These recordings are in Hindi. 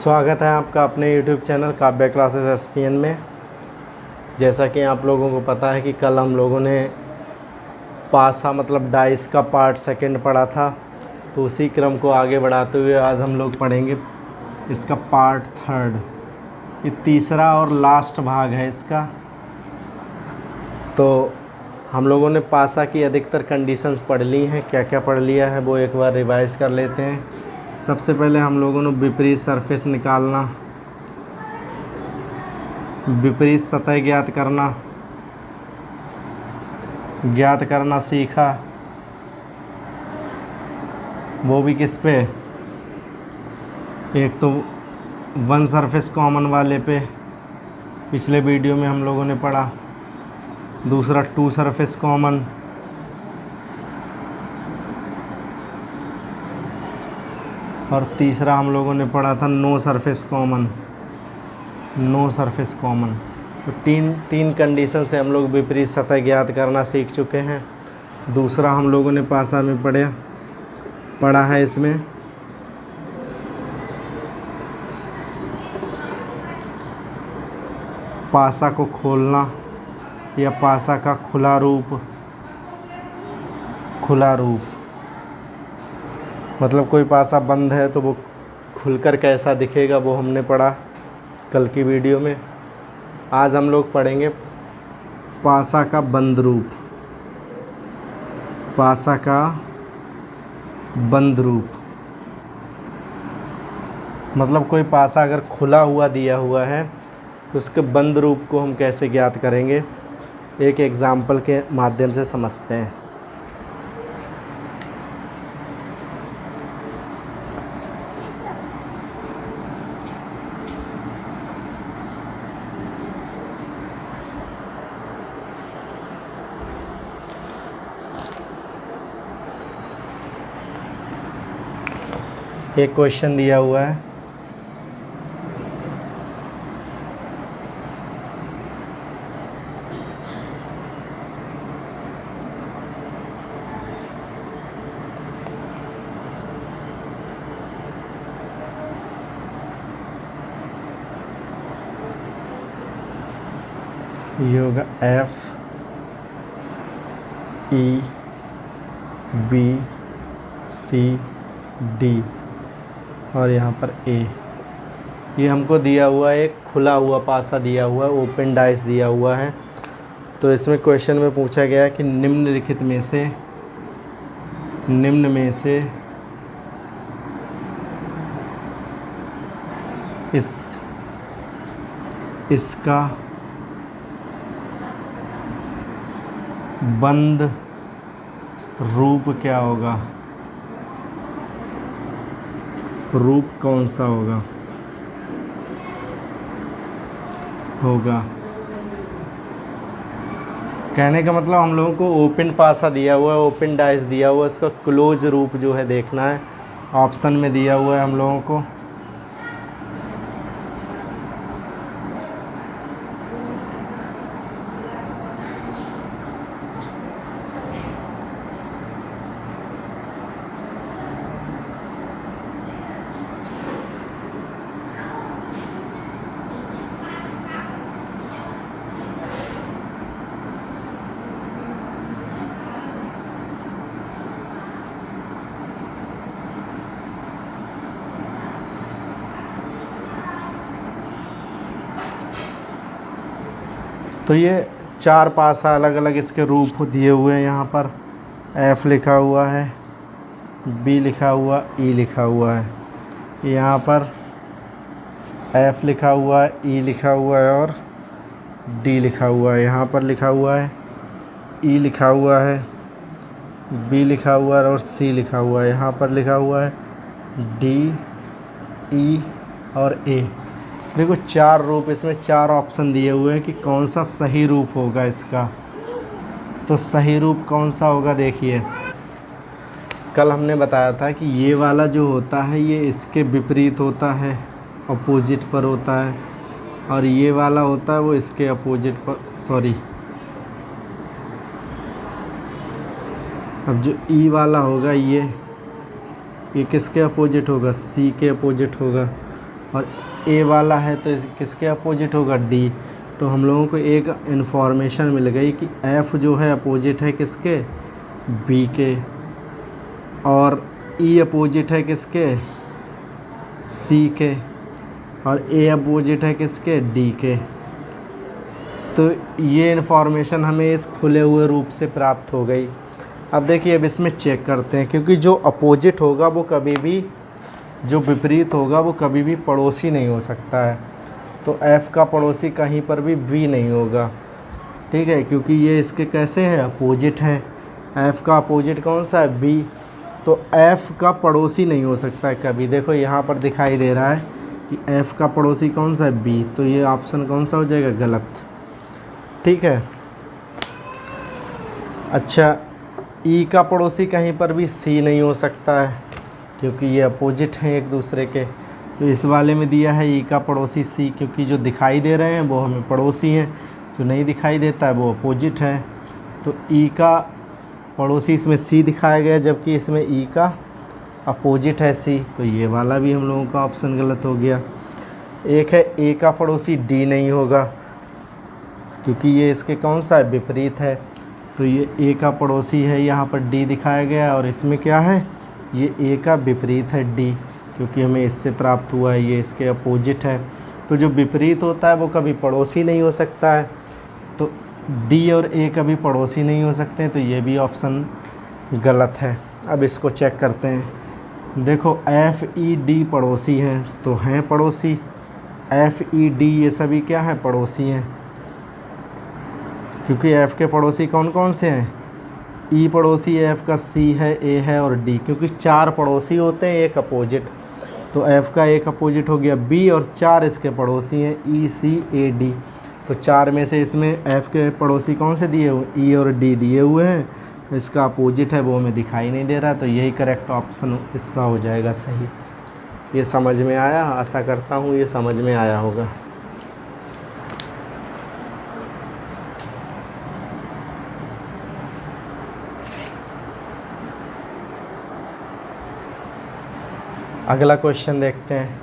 स्वागत है आपका अपने YouTube चैनल काव्य क्लासेस SPN में। जैसा कि आप लोगों को पता है कि कल हम लोगों ने पासा मतलब डाइस का पार्ट सेकंड पढ़ा था, तो उसी क्रम को आगे बढ़ाते हुए आज हम लोग पढ़ेंगे इसका पार्ट थर्ड। ये तीसरा और लास्ट भाग है इसका। तो हम लोगों ने पासा की अधिकतर कंडीशंस पढ़ ली हैं, क्या क्या पढ़ लिया है वो एक बार रिवाइज़ कर लेते हैं। सबसे पहले हम लोगों ने विपरीत सरफेस निकालना, विपरीत सतह ज्ञात करना सीखा। वो भी किस पे? एक तो वन सरफेस कॉमन वाले पे पिछले वीडियो में हम लोगों ने पढ़ा, दूसरा टू सरफेस कॉमन, और तीसरा हम लोगों ने पढ़ा था नो सरफेस कॉमन। तो तीन कंडीशन से हम लोग विपरीत सतह ज्ञात करना सीख चुके हैं। दूसरा हम लोगों ने पासा में पढ़ा है इसमें पासा को खोलना या पासा का खुला रूप मतलब कोई पासा बंद है तो वो खुलकर कैसा दिखेगा वो हमने पढ़ा कल की वीडियो में। आज हम लोग पढ़ेंगे पासा का बंद रूप। मतलब कोई पासा अगर खुला हुआ दिया हुआ है तो उसके बंद रूप को हम कैसे ज्ञात करेंगे, एक एग्जाम्पल के माध्यम से समझते हैं। एक क्वेश्चन दिया हुआ है, ये होगा FEBCD और यहाँ पर A। ये हमको दिया हुआ है, एक खुला हुआ पासा दिया हुआ है, ओपन डाइस दिया हुआ है। तो इसमें क्वेश्चन में पूछा गया है कि निम्नलिखित में से इसका बंद रूप क्या होगा, रूप कौन सा होगा। कहने का मतलब हम लोगों को ओपन पासा दिया हुआ है, ओपन डाइस दिया हुआ है, इसका क्लोज रूप जो है देखना है। ऑप्शन में दिया हुआ है हम लोगों को तो ये चार पासा अलग अलग इसके रूप दिए हुए हैं। यहाँ पर F लिखा हुआ है, B लिखा हुआ, E लिखा हुआ है। यहाँ पर F लिखा हुआ है, E लिखा हुआ है और D लिखा हुआ है। यहाँ पर लिखा हुआ है E लिखा हुआ है, B लिखा हुआ है और C लिखा हुआ है। यहाँ पर लिखा हुआ है D, E और A। देखो चार रूप, इसमें चार ऑप्शन दिए हुए हैं कि कौन सा सही रूप होगा इसका। तो सही रूप कौन सा होगा, देखिए कल हमने बताया था कि ये वाला जो होता है ये इसके विपरीत होता है, अपोजिट पर होता है, और ये वाला होता है वो इसके अपोजिट पर, अब जो ई वाला होगा ये किसके अपोजिट होगा, सी के अपोजिट होगा। और ए वाला है तो किसके अपोजिट होगा, डी। तो हम लोगों को एक इन्फॉर्मेशन मिल गई कि एफ़ जो है अपोजिट है किसके, बी के, और ई अपोजिट है किसके, सी के, और ए अपोजिट है किसके, डी के। तो ये इन्फॉर्मेशन हमें इस खुले हुए रूप से प्राप्त हो गई। अब देखिए, अब इसमें चेक करते हैं, क्योंकि जो अपोजिट होगा वो कभी भी, जो विपरीत होगा वो कभी भी पड़ोसी नहीं हो सकता है। तो F का पड़ोसी कहीं पर भी B नहीं होगा, ठीक है, क्योंकि ये इसके कैसे है, अपोजिट है। F का अपोजिट कौन सा है, B। तो F का पड़ोसी नहीं हो सकता है कभी। देखो यहाँ पर दिखाई दे रहा है कि F का पड़ोसी कौन सा है, B। तो ये ऑप्शन कौन सा हो जाएगा, गलत, ठीक है। अच्छा, E का पड़ोसी कहीं पर भी C नहीं हो सकता है, क्योंकि ये अपोजिट हैं एक दूसरे के। तो इस वाले में दिया है E का पड़ोसी C, क्योंकि जो दिखाई दे रहे हैं वो हमें पड़ोसी हैं, जो नहीं दिखाई देता है वो अपोजिट है। तो E का पड़ोसी इसमें C दिखाया गया, जबकि इसमें E का अपोजिट है C। तो ये वाला भी हम लोगों का ऑप्शन गलत हो गया। एक है A का पड़ोसी D नहीं होगा, क्योंकि ये इसके कौन सा है, विपरीत है। तो ये A का पड़ोसी है, यहाँ पर D दिखाया गया, और इसमें क्या है, ये A का विपरीत है D, क्योंकि हमें इससे प्राप्त हुआ है, ये इसके अपोजिट है। तो जो विपरीत होता है वो कभी पड़ोसी नहीं हो सकता है। तो D और A कभी पड़ोसी नहीं हो सकते हैं, तो ये भी ऑप्शन गलत है। अब इसको चेक करते हैं। देखो F E D पड़ोसी हैं, तो हैं पड़ोसी। F E D ये सभी क्या हैं, पड़ोसी हैं, क्योंकि F के पड़ोसी कौन कौन से हैं, E पड़ोसी F का, C है, A है और D, क्योंकि 4 पड़ोसी होते हैं, एक अपोजिट। तो F का एक अपोजिट हो गया B, और 4 इसके पड़ोसी हैं, E C A D। तो 4 में से इसमें F के पड़ोसी कौन से दिए हुए, E और D दिए हुए हैं, इसका अपोजिट है वो हमें दिखाई नहीं दे रहा। तो यही करेक्ट ऑप्शन इसका हो जाएगा सही। ये समझ में आया, आशा करता हूँ ये समझ में आया होगा। अगला क्वेश्चन देखते हैं।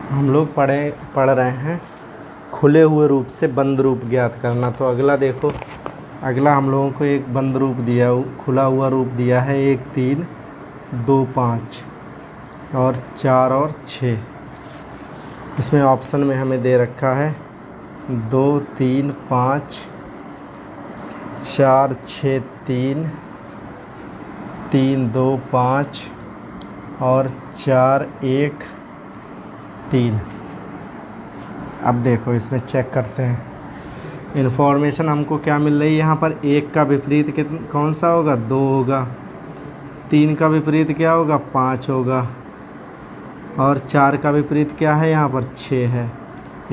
हम लोग पढ़ रहे हैं खुले हुए रूप से बंद रूप ज्ञात करना। तो अगला देखो, अगला हम लोगों को एक बंद रूप दिया, खुला हुआ रूप दिया है, 1 3 2 5 और 4 और 6। इसमें ऑप्शन में हमें दे रखा है 2 3 5 4 6 3 3 2 5 और 4 1 3। अब देखो इसमें चेक करते हैं। इन्फॉर्मेशन हमको क्या मिल रही है यहाँ पर, 1 का विपरीत कौन सा होगा, 2 होगा। 3 का विपरीत क्या होगा, 5 होगा। और 4 का विपरीत क्या है, यहाँ पर 6 है।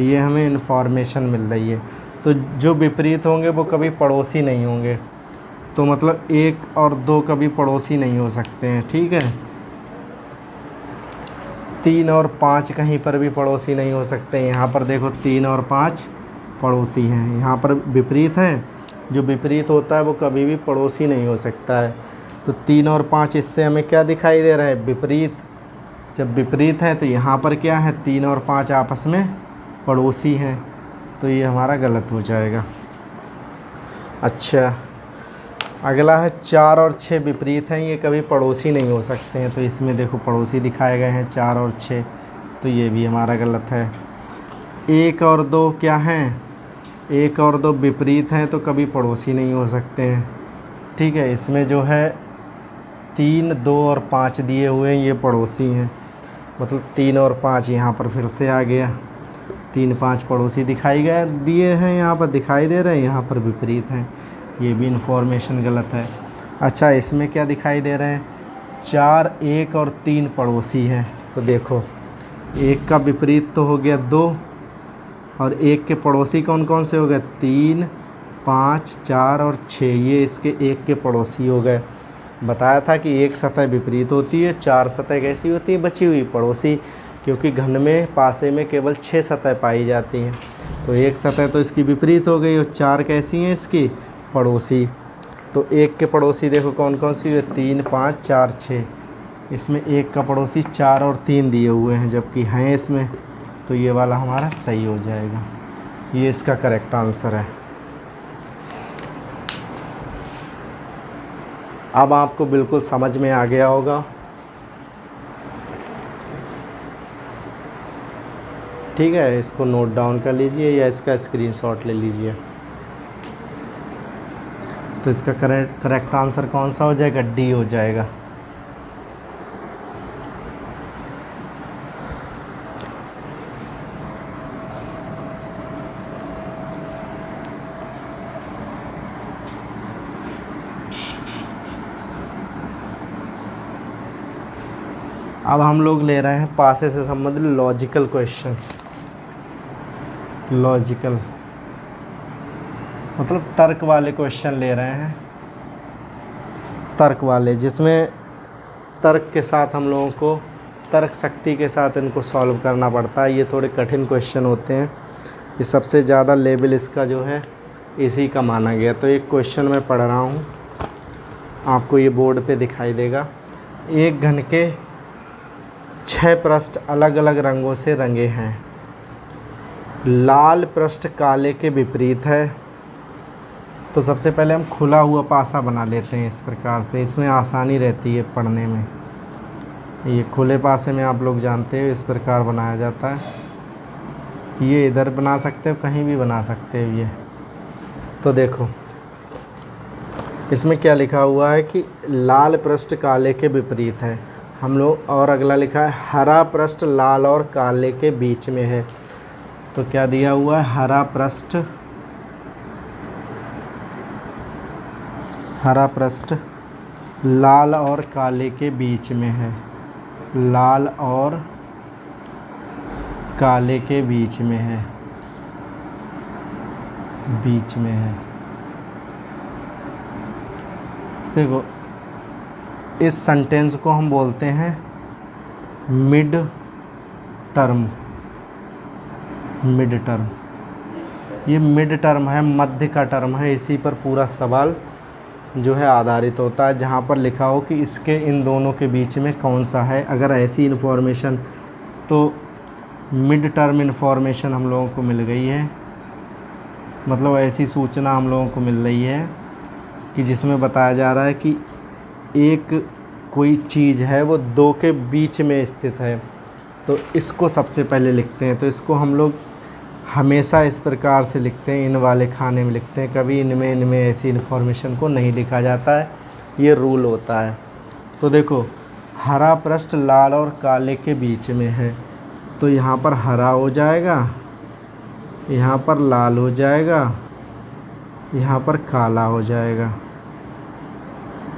ये हमें इन्फॉर्मेशन मिल रही है। तो जो विपरीत होंगे वो कभी पड़ोसी नहीं होंगे। तो मतलब 1 और 2 कभी पड़ोसी नहीं हो सकते हैं, ठीक है। 3 और 5 कहीं पर भी पड़ोसी नहीं हो सकते। यहाँ पर देखो 3 और 5 पड़ोसी हैं, यहाँ पर विपरीत हैं। जो विपरीत होता है वो कभी भी पड़ोसी नहीं हो सकता है। तो 3 और 5 इससे हमें क्या दिखाई दे रहा है, विपरीत। जब विपरीत है तो यहाँ पर क्या है, 3 और 5 आपस में पड़ोसी हैं। तो ये हमारा गलत हो जाएगा। अच्छा, अगला है 4 और 6 विपरीत हैं, ये कभी पड़ोसी नहीं हो सकते हैं। तो इसमें देखो पड़ोसी दिखाए गए हैं 4 और 6, तो ये भी हमारा गलत है। 1 और 2 क्या हैं, 1 और 2 विपरीत हैं, तो कभी पड़ोसी नहीं हो सकते हैं, ठीक है। इसमें जो है 3 2 और 5 दिए हुए हैं, ये पड़ोसी हैं। मतलब 3 और 5 यहाँ पर फिर से आ गया। 3 5 पड़ोसी दिखाई गए दिए हैं, यहाँ पर दिखाई दे रहे हैं, यहाँ पर विपरीत हैं। ये भी इन्फॉर्मेशन गलत है। अच्छा, इसमें क्या दिखाई दे रहे हैं, 4 1 और 3 पड़ोसी हैं। तो देखो 1 का विपरीत तो हो गया 2, और 1 के पड़ोसी कौन कौन से हो गए? 3, 5, 4 और 6, ये इसके 1 के पड़ोसी हो गए। बताया था कि एक सतह विपरीत होती है, 4 सतह कैसी होती है? बची हुई पड़ोसी, क्योंकि घन में पासे में केवल 6 सतह पाई जाती हैं। तो एक सतह तो इसकी विपरीत हो गई और 4 कैसी हैं इसकी? पड़ोसी। तो 1 के पड़ोसी देखो कौन कौन सी है? 3, 5, 4, 6। इसमें 1 का पड़ोसी 4 और 3 दिए हुए हैं, जबकि हैं इसमें, तो ये वाला हमारा सही हो जाएगा। ये इसका करेक्ट आंसर है। अब आपको बिल्कुल समझ में आ गया होगा। ठीक है, इसको नोट डाउन कर लीजिए या इसका स्क्रीनशॉट ले लीजिए। तो इसका करेक्ट आंसर कौन सा हो जाएगा? डी हो जाएगा। अब हम लोग ले रहे हैं पासे से संबंधित लॉजिकल क्वेश्चन। लॉजिकल मतलब तर्क वाले क्वेश्चन ले रहे हैं, तर्क वाले, जिसमें तर्क के साथ हम लोगों को तर्क शक्ति के साथ इनको सॉल्व करना पड़ता है। ये थोड़े कठिन क्वेश्चन होते हैं। ये सबसे ज़्यादा लेवल इसका जो है इसी का माना गया। तो एक क्वेश्चन मैं पढ़ रहा हूँ, आपको ये बोर्ड पे दिखाई देगा। एक घन के 6 पृष्ठ अलग अलग रंगों से रंगे हैं। लाल पृष्ठ काले के विपरीत है। तो सबसे पहले हम खुला हुआ पासा बना लेते हैं इस प्रकार से, इसमें आसानी रहती है पढ़ने में। ये खुले पासे में आप लोग जानते हो इस प्रकार बनाया जाता है। ये इधर बना सकते हो, कहीं भी बना सकते हो ये। तो देखो इसमें क्या लिखा हुआ है कि लाल पृष्ठ काले के विपरीत है हम लोग, और अगला लिखा है हरा पृष्ठ लाल और काले के बीच में है। तो क्या दिया हुआ है? हरा पृष्ठ लाल और काले के बीच में है। लाल और काले के बीच में है, बीच में है। देखो इस सेंटेंस को हम बोलते हैं मिड टर्म। मिड टर्म, ये मिड टर्म है, मध्य का टर्म है। इसी पर पूरा सवाल जो है आधारित होता है, जहाँ पर लिखा हो कि इसके इन दोनों के बीच में कौन सा है। अगर ऐसी इन्फॉर्मेशन, तो मिड टर्म इन्फॉर्मेशन हम लोगों को मिल गई है, मतलब ऐसी सूचना हम लोगों को मिल रही है कि जिसमें बताया जा रहा है कि एक कोई चीज़ है वो 2 के बीच में स्थित है। तो इसको सबसे पहले लिखते हैं। तो इसको हम लोग हमेशा इस प्रकार से लिखते हैं, इन वाले खाने में लिखते हैं। कभी इनमें ऐसी इन्फॉर्मेशन को नहीं लिखा जाता है, ये रूल होता है। तो देखो हरा पृष्ठ लाल और काले के बीच में है, तो यहाँ पर हरा हो जाएगा, यहाँ पर लाल हो जाएगा, यहाँ पर काला हो जाएगा।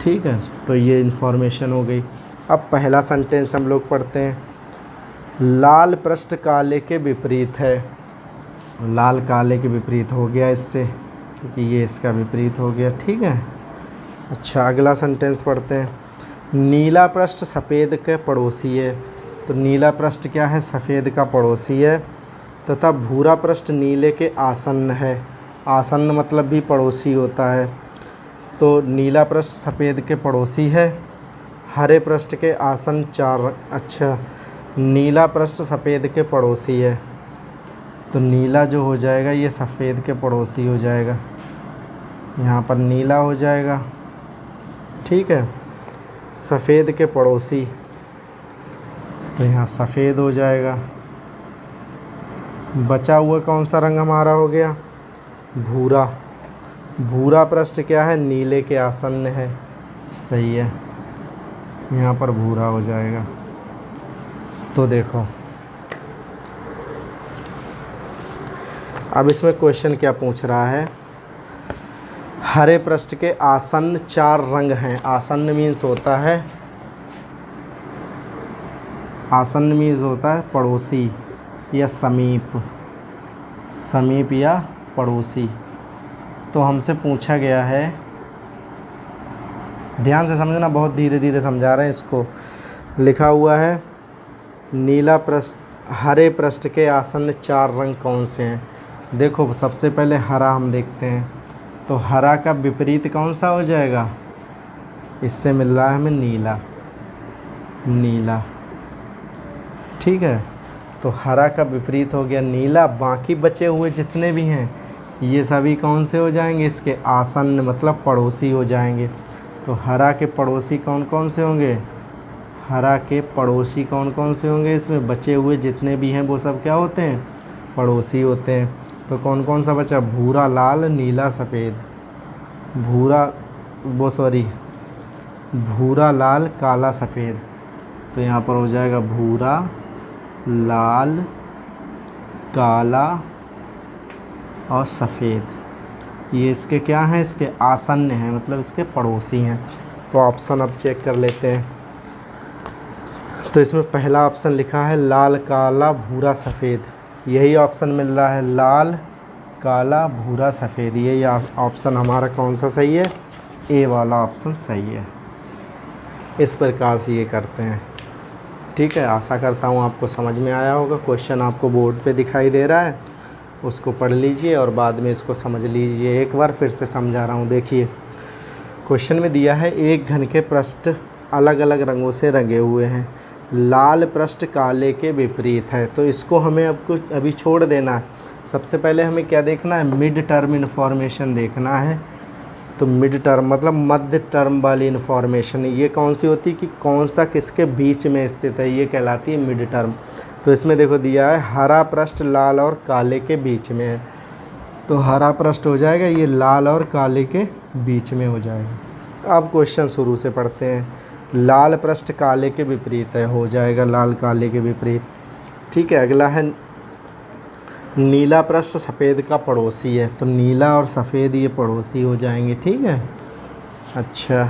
ठीक है, तो ये इन्फॉर्मेशन हो गई। अब पहला सेंटेंस हम लोग पढ़ते हैं। लाल पृष्ठ काले के विपरीत है। लाल काले के विपरीत हो गया इससे, क्योंकि ये इसका विपरीत हो गया। ठीक है, अच्छा अगला सेंटेंस पढ़ते हैं। नीला पृष्ठ सफ़ेद के पड़ोसी है। तो नीला पृष्ठ क्या है? सफ़ेद का पड़ोसी है। तथा भूरा पृष्ठ नीले के आसन्न है। आसन्न मतलब भी पड़ोसी होता है। तो नीला पृष्ठ सफ़ेद के पड़ोसी है। हरे पृष्ठ के आसन्न 4। अच्छा, नीला पृष्ठ सफ़ेद के पड़ोसी है, तो नीला जो हो जाएगा ये सफ़ेद के पड़ोसी हो जाएगा। यहाँ पर नीला हो जाएगा। ठीक है, सफ़ेद के पड़ोसी, तो यहाँ सफ़ेद हो जाएगा। बचा हुआ कौन सा रंग हमारा हो गया? भूरा। भूरा पृष्ठ क्या है? नीले के आसन्न है। सही है, यहाँ पर भूरा हो जाएगा। तो देखो अब इसमें क्वेश्चन क्या पूछ रहा है? हरे पृष्ठ के आसन्न 4 रंग हैं। आसन्न मीन्स होता है, आसन्न मीन्स होता है पड़ोसी या समीप। समीप या पड़ोसी। तो हमसे पूछा गया है, ध्यान से समझना, बहुत धीरे धीरे समझा रहे हैं इसको। लिखा हुआ है नीला पृष्ठ, हरे पृष्ठ के आसन्न 4 रंग कौन से हैं। देखो सबसे पहले हरा हम देखते हैं, तो हरा का विपरीत कौन सा हो जाएगा, इससे मिल रहा है हमें नीला, नीला, ठीक है। तो हरा का विपरीत हो गया नीला। बाकी बचे हुए जितने भी हैं ये सभी कौन से हो जाएंगे, इसके आसन्न मतलब पड़ोसी हो जाएंगे। तो हरा के पड़ोसी कौन कौन से होंगे, हरा के पड़ोसी कौन कौन से होंगे, इसमें बचे हुए जितने भी हैं वो सब क्या होते हैं, पड़ोसी होते हैं। तो कौन कौन सा बचा, भूरा, लाल, नीला, सफ़ेद, भूरा, लाल, काला, सफ़ेद। तो यहाँ पर हो जाएगा भूरा, लाल, काला और सफ़ेद। ये इसके क्या हैं, इसके आसन्न हैं, मतलब इसके पड़ोसी हैं। तो ऑप्शन अब चेक कर लेते हैं। तो इसमें पहला ऑप्शन लिखा है लाल, काला, भूरा, सफ़ेद। यही ऑप्शन मिल रहा है, लाल, काला, भूरा, सफ़ेद। यही ऑप्शन हमारा कौन सा सही है, ए वाला ऑप्शन सही है। इस प्रकार से ये करते हैं, ठीक है। आशा करता हूँ आपको समझ में आया होगा। क्वेश्चन आपको बोर्ड पे दिखाई दे रहा है, उसको पढ़ लीजिए और बाद में इसको समझ लीजिए। एक बार फिर से समझा रहा हूँ। देखिए क्वेश्चन में दिया है एक घन के पृष्ठ अलग अलग रंगों से रंगे हुए हैं, लाल पृष्ठ काले के विपरीत है। तो इसको हमें अभी छोड़ देना है। सबसे पहले हमें क्या देखना है, मिड टर्म इन्फॉर्मेशन देखना है। तो मिड टर्म मतलब मध्य टर्म वाली इन्फॉर्मेशन, ये कौन सी होती है कि कौन सा किसके बीच में स्थित है, ये कहलाती है मिड टर्म। तो इसमें देखो दिया है हरा पृष्ठ लाल और काले के बीच में है, तो हरा पृष्ठ हो जाएगा ये लाल और काले के बीच में हो जाएगा। अब क्वेश्चन शुरू से पढ़ते हैं। लाल पृष्ठ काले के विपरीत है, हो जाएगा लाल काले के विपरीत, ठीक है। अगला है नीला पृष्ठ सफ़ेद का पड़ोसी है, तो नीला और सफ़ेद ये पड़ोसी हो जाएंगे, ठीक है। अच्छा,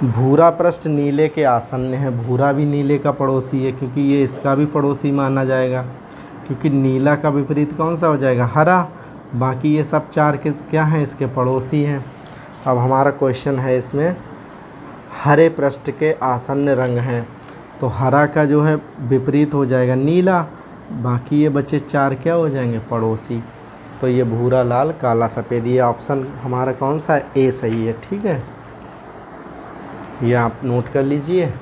भूरा पृष्ठ नीले के आसन्न है, भूरा भी नीले का पड़ोसी है क्योंकि ये इसका भी पड़ोसी माना जाएगा, क्योंकि नीला का विपरीत कौन सा हो जाएगा, हरा। बाकी ये सब 4 के क्या हैं, इसके पड़ोसी हैं। अब हमारा क्वेश्चन है इसमें हरे पृष्ठ के आसन्न रंग हैं, तो हरा का जो है विपरीत हो जाएगा नीला, बाकी ये बचे 4 क्या हो जाएंगे, पड़ोसी। तो ये भूरा, लाल, काला, सफ़ेद, ये ऑप्शन हमारा कौन सा है, ए सही है, ठीक है। ये आप नोट कर लीजिए।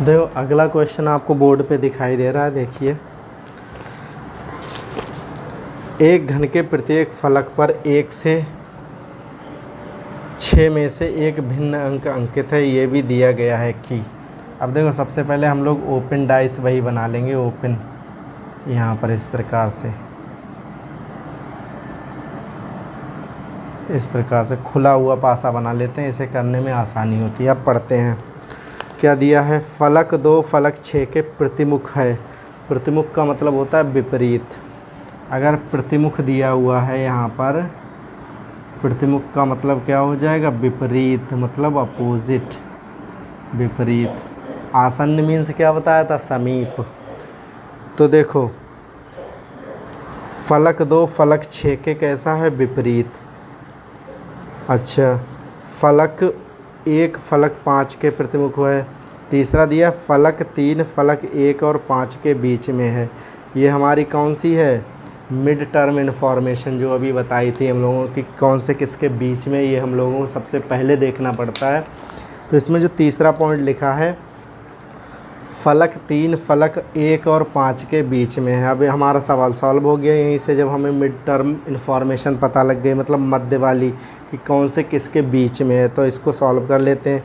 देखो अगला क्वेश्चन आपको बोर्ड पे दिखाई दे रहा है, देखिए। एक घन के प्रत्येक फलक पर 1 से 6 में से एक भिन्न अंक अंकित है, ये भी दिया गया है कि। अब देखो सबसे पहले हम लोग ओपन डाइस वही बना लेंगे, ओपन यहाँ पर इस प्रकार से खुला हुआ पासा बना लेते हैं, इसे करने में आसानी होती है। अब पढ़ते हैं क्या दिया है, फलक 2 फलक 6 के प्रतिमुख है। प्रतिमुख का मतलब होता है विपरीत। अगर प्रतिमुख दिया हुआ है यहाँ पर, प्रतिमुख का मतलब क्या हो जाएगा, विपरीत, मतलब अपोजिट, विपरीत। आसन्न मीन्स क्या बताया था, समीप। तो देखो फलक 2 फलक 6 के कैसा है, विपरीत। अच्छा, फलक 1 फलक 5 के प्रतिमुख है। तीसरा दिया फलक 3 फलक 1 और 5 के बीच में है। ये हमारी कौन सी है, मिड टर्म इन्फॉर्मेशन, जो अभी बताई थी हम लोगों की, कौन से किसके बीच में, ये हम लोगों को सबसे पहले देखना पड़ता है। तो इसमें जो तीसरा पॉइंट लिखा है फलक 3 फलक 1 और 5 के बीच में है। अब हमारा सवाल सॉल्व हो गया यहीं से, जब हमें मिड टर्म इन्फॉर्मेशन पता लग गई, मतलब मध्य वाली कि कौन से किसके बीच में है। तो इसको सॉल्व कर लेते हैं।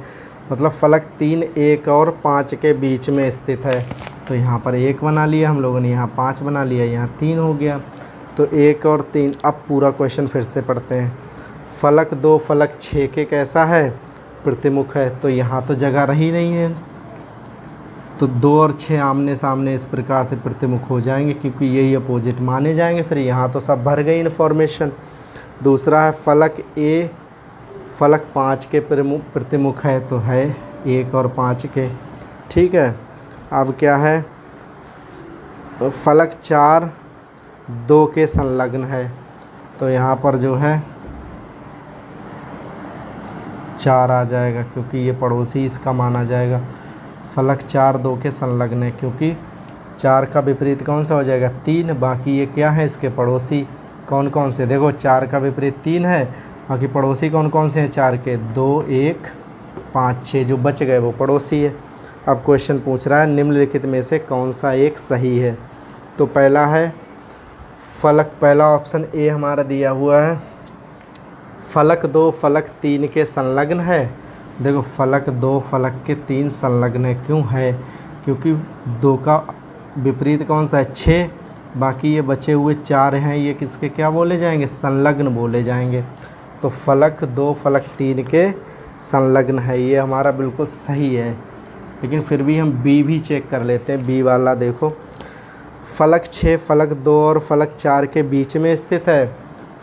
मतलब फलक 3 1 और 5 के बीच में स्थित है, तो यहाँ पर 1 बना लिया हम लोगों ने, यहाँ 5 बना लिया, यहाँ 3 हो गया। तो 1 और 3। अब पूरा क्वेश्चन फिर से पढ़ते हैं। फलक 2 फलक 6 के कैसा है, प्रतिमुख है, तो यहाँ तो जगह रही नहीं है, तो 2 और 6 आमने सामने इस प्रकार से प्रतिमुख हो जाएंगे क्योंकि यही अपोजिट माने जाएंगे। फिर यहाँ तो सब भर गई इन्फॉर्मेशन। दूसरा है फलक ए, फलक 5 के प्रतिमुख है तो है 1 और 5 के, ठीक है। अब क्या है, फलक 4 2 के संलग्न है तो यहाँ पर जो है 4 आ जाएगा क्योंकि ये पड़ोसी इसका माना जाएगा। फलक 4 2 के संलग्न है क्योंकि 4 का विपरीत कौन सा हो जाएगा, 3। बाकी ये क्या है, इसके पड़ोसी कौन कौन से, देखो 4 का विपरीत 3 है, बाकी पड़ोसी कौन कौन से हैं 4 के, 2 1 5 6 जो बच गए वो पड़ोसी है। अब क्वेश्चन पूछ रहा है निम्नलिखित में से कौन सा एक सही है। तो पहला है फलक, पहला ऑप्शन ए हमारा दिया हुआ है, फलक 2 फलक 3 के संलग्न है। देखो फलक 2 फलक के 3 संलग्न है, क्यों है, क्योंकि 2 का विपरीत कौन सा है 6, बाकी ये बचे हुए 4 हैं, ये किसके क्या बोले जाएंगे, संलग्न बोले जाएंगे। तो फलक 2 फलक 3 के संलग्न है, ये हमारा बिल्कुल सही है। लेकिन फिर भी हम बी भी चेक कर लेते हैं, बी वाला देखो, फलक 6 फलक 2 और फलक 4 के बीच में स्थित है।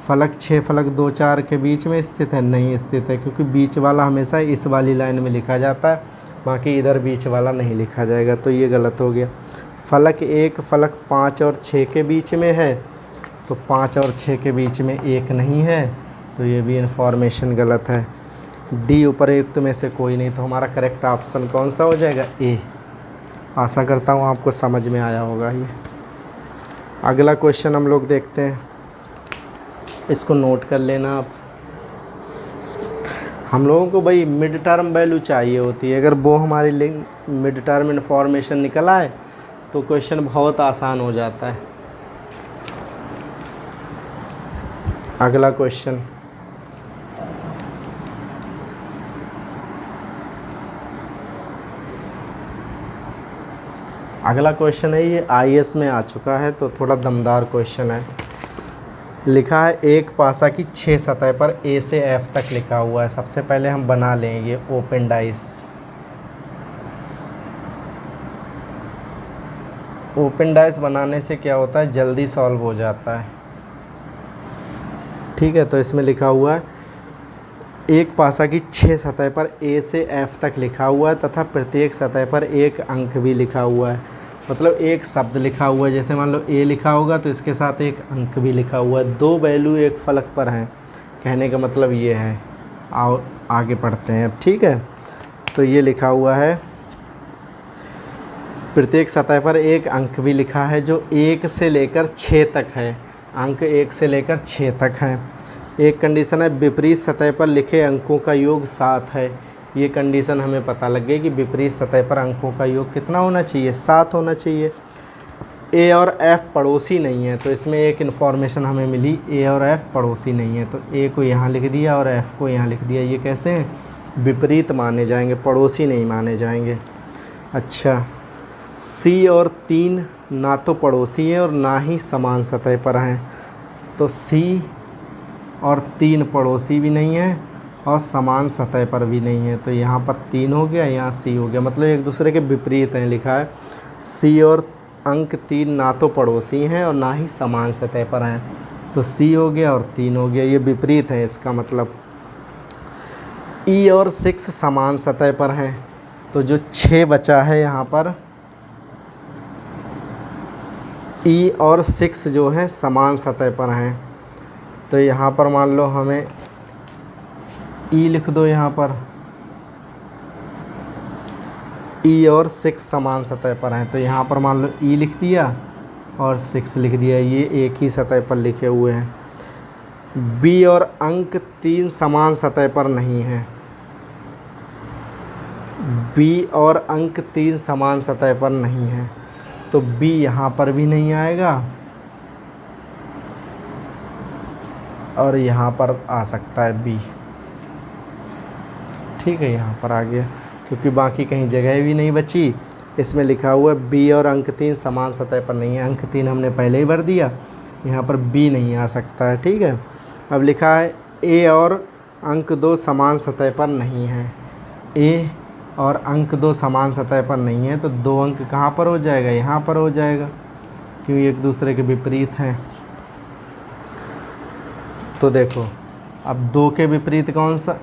फलक 6 फलक 2 4 के बीच में स्थित है, नहीं स्थित है क्योंकि बीच वाला हमेशा इस वाली लाइन में लिखा जाता है, बाकी इधर बीच वाला नहीं लिखा जाएगा, तो ये गलत हो गया। फलक 1 फलक 5 और 6 के बीच में है, तो 5 और 6 के बीच में 1 नहीं है, तो ये भी इन्फॉर्मेशन गलत है। डी उपरयुक्त में से कोई नहीं, तो हमारा करेक्ट ऑप्शन कौन सा हो जाएगा, ए। आशा करता हूँ आपको समझ में आया होगा ये। अगला क्वेश्चन हम लोग देखते हैं, इसको नोट कर लेना आप। हम लोगों को भाई मिड टर्म वैल्यू चाहिए होती है, अगर वो हमारी मिड टर्म इन्फॉर्मेशन निकल आए तो क्वेश्चन बहुत आसान हो जाता है। अगला क्वेश्चन, अगला क्वेश्चन है, ये आईएएस में आ चुका है तो थोड़ा दमदार क्वेश्चन है। लिखा है एक पासा की 6 सतह पर ए से एफ तक लिखा हुआ है। सबसे पहले हम बना लें ये ओपन डाइस। ओपन डाइस बनाने से क्या होता है, जल्दी सॉल्व हो जाता है, ठीक है। तो इसमें लिखा हुआ है एक पासा की 6 सतह पर ए से एफ तक लिखा हुआ है तथा प्रत्येक सतह पर एक अंक भी लिखा हुआ है। मतलब एक शब्द लिखा हुआ है, जैसे मान लो ए लिखा होगा तो इसके साथ एक अंक भी लिखा हुआ है, 2 वैल्यू एक फलक पर हैं, कहने का मतलब ये है। आओ आगे पढ़ते हैं अब, ठीक है। तो ये लिखा हुआ है प्रत्येक सतह पर एक अंक भी लिखा है जो 1 से लेकर 6 तक है, अंक 1 से लेकर 6 तक हैं। एक कंडीशन है विपरीत सतह पर लिखे अंकों का योग 7 है। ये कंडीशन हमें पता लग गई कि विपरीत सतह पर अंकों का योग कितना होना चाहिए, 7 होना चाहिए। ए और एफ पड़ोसी नहीं है, तो इसमें एक इन्फॉर्मेशन हमें मिली, ए और एफ पड़ोसी नहीं है, तो ए को यहाँ लिख दिया और एफ को यहाँ लिख दिया। ये कैसे हैं, विपरीत माने जाएंगे, पड़ोसी नहीं माने जाएंगे। अच्छा, सी और 3 ना तो पड़ोसी हैं और ना ही समान सतह पर हैं, तो सी और 3 पड़ोसी भी नहीं है और समान सतह पर भी नहीं है, तो यहाँ पर 3 हो गया, यहाँ सी हो गया, मतलब एक दूसरे के विपरीत हैं। लिखा है सी और अंक 3 ना तो पड़ोसी हैं और ना ही समान सतह पर हैं, तो सी हो गया और 3 हो गया, ये विपरीत है इसका मतलब। ई और 6 समान सतह पर हैं, तो जो 6 बचा है यहाँ पर, ई और 6 जो है समान सतह पर हैं, तो यहाँ पर मान लो हमें ई लिख दो, यहाँ पर ई और 6 समान सतह पर हैं, तो यहाँ पर मान लो ई लिख दिया और 6 लिख दिया, ये एक ही सतह पर लिखे हुए हैं। बी और अंक 3 समान सतह पर नहीं हैं, बी और अंक 3 समान सतह पर नहीं हैं, तो बी यहाँ पर भी नहीं आएगा और यहाँ पर आ सकता है बी, ठीक है, यहाँ पर आ गया क्योंकि बाकी कहीं जगह भी नहीं बची। इसमें लिखा हुआ है बी और अंक 3 समान सतह पर नहीं है, अंक 3 हमने पहले ही भर दिया, यहाँ पर बी नहीं आ सकता है, ठीक है। अब लिखा है ए और अंक 2 समान सतह पर नहीं है, ए और अंक दो समान सतह पर नहीं है, तो दो अंक कहाँ पर हो जाएगा, यहाँ पर हो जाएगा, क्यों एक दूसरे के विपरीत हैं। तो देखो अब दो के विपरीत कौन सा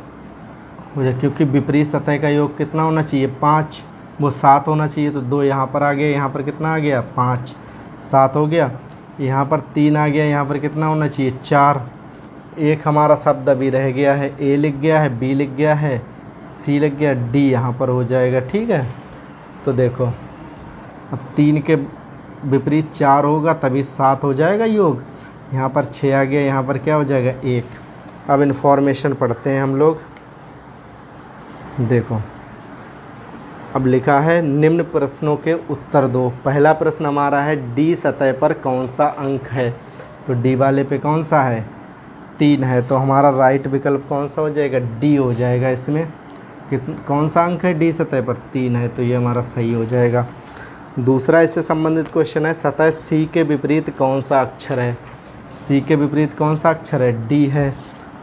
हो जाए, क्योंकि विपरीत सतह का योग कितना होना चाहिए, 5, वो 7 होना चाहिए। तो 2 यहाँ पर आ गया, यहाँ पर कितना आ गया, 5, 7 हो गया। यहाँ पर 3 आ गया, यहाँ पर कितना होना चाहिए, 4। एक हमारा शब्द अभी रह गया है, ए लिख गया है, बी लिख गया है, सी लिख गया, डी यहाँ पर हो जाएगा। ठीक है, तो देखो अब 3 के विपरीत 4 होगा तभी 7 हो जाएगा योग। यहाँ पर 6 आ गया, यहाँ पर क्या हो जाएगा, 1। अब इन्फॉर्मेशन पढ़ते हैं हम लोग। देखो अब लिखा है निम्न प्रश्नों के उत्तर दो। पहला प्रश्न हमारा है डी सतह पर कौन सा अंक है, तो डी वाले पे कौन सा है, 3 है, तो हमारा राइट विकल्प कौन सा हो जाएगा, डी हो जाएगा। इसमें कौन सा अंक है डी सतह पर, 3 है, तो ये हमारा सही हो जाएगा। दूसरा इससे संबंधित क्वेश्चन है सतह सी के विपरीत कौन सा अक्षर है, सी के विपरीत कौन सा अक्षर है, डी है,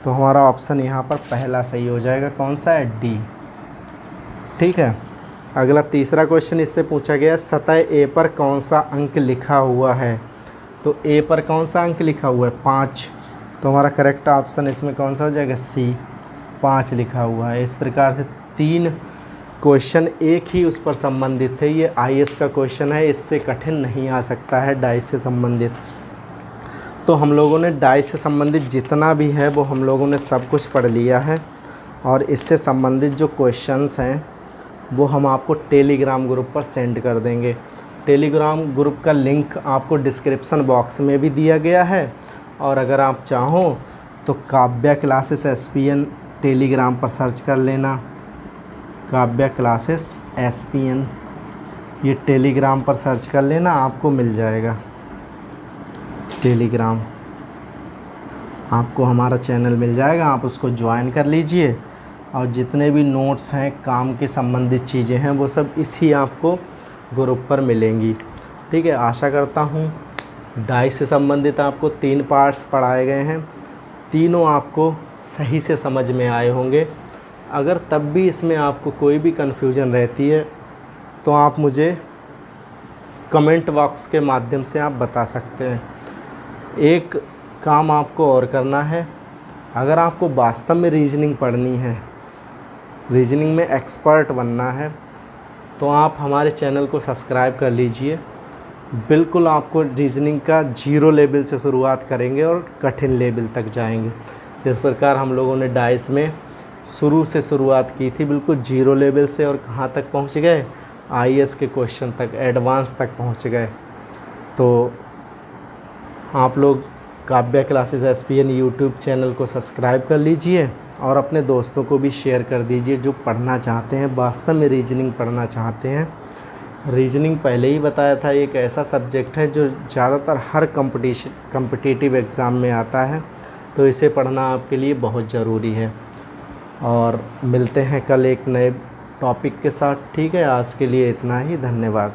तो हमारा ऑप्शन यहाँ पर पहला सही हो जाएगा, कौन सा है, डी। ठीक है, अगला तीसरा क्वेश्चन इससे पूछा गया सतह ए पर कौन सा अंक लिखा हुआ है, तो ए पर कौन सा अंक लिखा हुआ है, 5, तो हमारा करेक्ट ऑप्शन इसमें कौन सा हो जाएगा, सी, 5 लिखा हुआ है। इस प्रकार से 3 क्वेश्चन एक ही उस पर संबंधित थे। ये आईएएस का क्वेश्चन है, इससे कठिन नहीं आ सकता है डाइस से संबंधित। तो हम लोगों ने डाइस से संबंधित जितना भी है वो हम लोगों ने सब कुछ पढ़ लिया है, और इससे संबंधित जो क्वेश्चंस हैं वो हम आपको टेलीग्राम ग्रुप पर सेंड कर देंगे। टेलीग्राम ग्रुप का लिंक आपको डिस्क्रिप्शन बॉक्स में भी दिया गया है, और अगर आप चाहो तो काव्या क्लासेस SPN टेलीग्राम पर सर्च कर लेना, काव्या क्लासेस SPN, ये टेलीग्राम पर सर्च कर लेना, आपको मिल जाएगा। टेलीग्राम आपको हमारा चैनल मिल जाएगा, आप उसको ज्वाइन कर लीजिए, और जितने भी नोट्स हैं, काम के संबंधित चीज़ें हैं, वो सब इसी आपको ग्रुप पर मिलेंगी। ठीक है, आशा करता हूँ डाइस से संबंधित आपको 3 पार्ट्स पढ़ाए गए हैं, तीनों आपको सही से समझ में आए होंगे। अगर तब भी इसमें आपको कोई भी कन्फ्यूजन रहती है तो आप मुझे कमेंट बॉक्स के माध्यम से आप बता सकते हैं। एक काम आपको और करना है, अगर आपको वास्तव में रीजनिंग पढ़नी है, रीजनिंग में एक्सपर्ट बनना है, तो आप हमारे चैनल को सब्सक्राइब कर लीजिए। बिल्कुल आपको रीजनिंग का 0 लेवल से शुरुआत करेंगे और कठिन लेवल तक जाएंगे। जिस प्रकार हम लोगों ने डाइस में शुरू से शुरुआत की थी बिल्कुल 0 लेवल से, और कहाँ तक पहुँच गए, आईएएस के क्वेश्चन तक, एडवांस तक पहुँच गए। तो आप लोग Kavya classes SPN YouTube channel को सब्सक्राइब कर लीजिए, और अपने दोस्तों को भी शेयर कर दीजिए जो पढ़ना चाहते हैं, वास्तव में रीजनिंग पढ़ना चाहते हैं। रीजनिंग पहले ही बताया था, एक ऐसा सब्जेक्ट है जो ज़्यादातर हर कॉम्पिटिटिव एग्ज़ाम में आता है, तो इसे पढ़ना आपके लिए बहुत ज़रूरी है। और मिलते हैं कल एक नए टॉपिक के साथ। ठीक है, आज के लिए इतना ही, धन्यवाद।